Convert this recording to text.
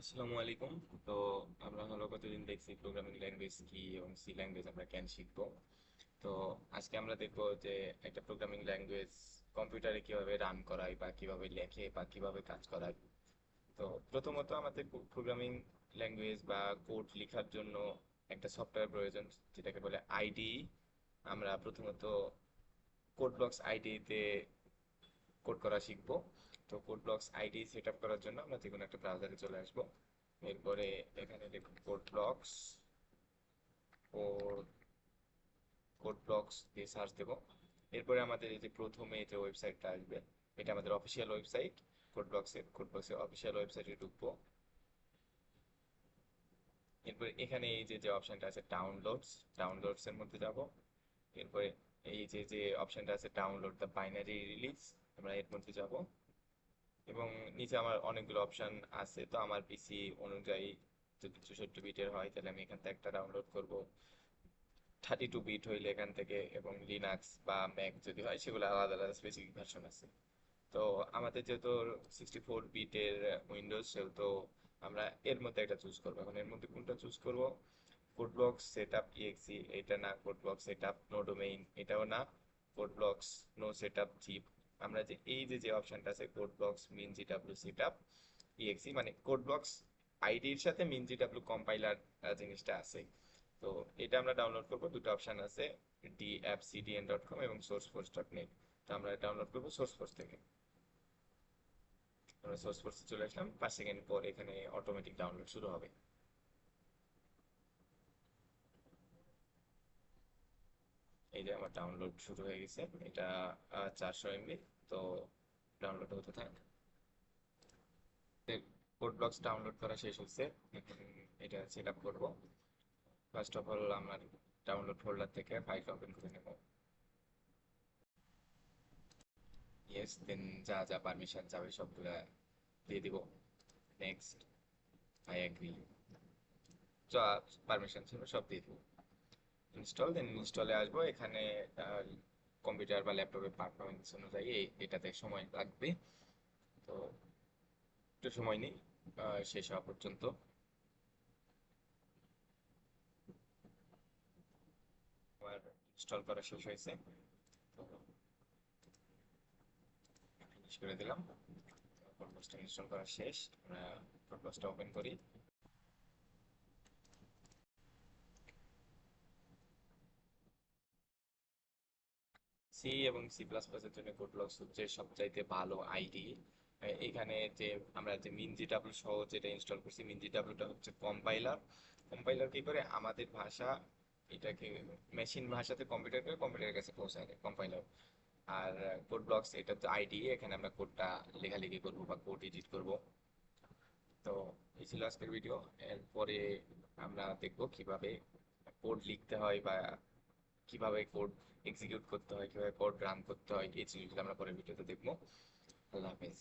আসসালামু আলাইকুম। তো আমরা হলো কতদিন দেখছি প্রোগ্রামিং ল্যাঙ্গুয়েজ কি এবং সি ল্যাঙ্গুয়েজ আমরা কেন শিখবো। তো আজকে আমরা দেখবো যে একটা প্রোগ্রামিং ল্যাঙ্গুয়েজ কম্পিউটারে কিভাবে রান করায় বা কিভাবে লেখে বা কিভাবে কাজ করায়। তো প্রথমত আমাদের প্রোগ্রামিং ল্যাঙ্গুয়েজ বা কোড লেখার জন্য একটা সফটওয়্যার প্রয়োজন, যেটাকে বলে আইডি। আমরা প্রথমত কোড ব্লকস আইডিতে কোড করা শিখবো। তো code blocks ID set up করার জন্য আমরা যে কোনো একটা ব্রাউজারে চলে আসবো। এরপরে এখানে লিখব code blocks, code code blocks দিয়ে সার্চ দেবো। এরপরে আমাদের এই যে প্রথমে যে ওয়েবসাইটটা আসবে, এটা আমাদের অফিসিয়াল ওয়েবসাইট। কোড ব্লকসের অফিসিয়াল ওয়েবসাইটে ঢুকবো। এরপরে এখানে এই যে যে অপশনটা আছে ডাউনলোডস এর মধ্যে যাব। এরপরে এই যে যে অপশনটা আছে ডাউনলোড দ্য বাইনারি রিলিজ, আমরা এর মধ্যে যাব। এবং নিচে আমার অনেকগুলো অপশন আছে, তো আমার পিসি অনুযায়ী যদি 64 বিটের হয় তাহলে আমি এখান থেকে একটা ডাউনলোড করব। 32 বিট হইলে এখান থেকে, এবং লিনাক্স বা ম্যাক যদি হয় সেগুলো আলাদা আলাদা স্পেসিফিক ভার্সন আছে। তো আমাদের যেহেতু 64 বিটের উইন্ডোজ, সেহেতু আমরা এর মধ্যে একটা চুজ করবো। এখন এর মধ্যে কোনটা চুজ করব? Code blocks set up EXE এটা না, code blocks set up no domain এটাও না, code blocks no set up zip. আমরা যে এই যে যে অপশনটা আছে কোড ব্লকস মিন জিডাব্লিউ সেট আপ ইএক্সি, মানে কোড ব্লকস আইডির সাথে মিন জিডাব্লিউ কম্পাইলার জিনিসটা আছে। তো এটা আমরা ডাউনলোড করব। দুটো অপশন আছে, dappcdn.com এবং sourceforge.net। তো আমরা ডাউনলোড করব সোর্সফোর্স থেকে। আমরা সোর্সফোর্সে চলে আসলাম, 5 সেকেন্ড পর এখানে অটোমেটিক ডাউনলোড শুরু হবে। এই যে আমার ডাউনলোড শুরু হয়ে গেছে। এটা 400 MB। তো ডাউনলোড হতে থাক। কোড ব্লকস ডাউনলোড করা শেষ হচ্ছে। এখন এটা সেট আপ করবো। ফার্স্ট অফ অল আমার ডাউনলোড ফোল্ডার থেকে ফাইলটা ওপেন করে নেব। ইয়েস, দেন যা যা পারমিশন যাবে সবগুলা দিয়ে দিব। নেক্সট, আই এগ্রি, যা পারমিশন ছিল সব দিয়ে দিব। ইনস্টল, দেন ইনস্টলে আসবো। এখানে কম্পিউটার বা ল্যাপটপের পারফরমেন্স অনুযায়ী এটাতে সময় লাগবে। তো একটু সময় নেই শেষ হওয়া পর্যন্ত। আমার ইনস্টল করা শেষ হয়েছে, তো ফিনিশ করে দিলাম। প্রোগ্রামটা ইনস্টল করা শেষ। আমরা প্রোগ্রামটা ওপেন করি। সি এবং সি প্লাস প্লাস এর জন্য কোড ব্লকস হচ্ছে সবচাইতে ভালো আইডি। এখানে যে আমরা যে মিনজিডাব্লিউ সহ যেটা ইনস্টল করছি, মিনজিডাব্লিউটা হচ্ছে কম্পাইলার। কম্পাইলার কি করে আমাদের ভাষা এটাকে মেশিন ভাষাতে কম্পিউটার করে কম্পিউটারের কাছে পৌঁছায় দেয় কম্পাইলার। আর কোড ব্লকস এটা তো আইডি, এখানে আমরা কোডটা লেখালেখি করব বা কোড এডিট করব। তো এই ছিল আজকের ভিডিও। এরপরে আমরা দেখব কিভাবে কোড লিখতে হয় বা কিভাবে কোড এক্সিকিউট করতে হয়, কিভাবে কোড রান করতে হয়, এই জিনিসগুলো আমরা পরের ভিডিওতে দেখবো। আল্লাহ হাফেজ।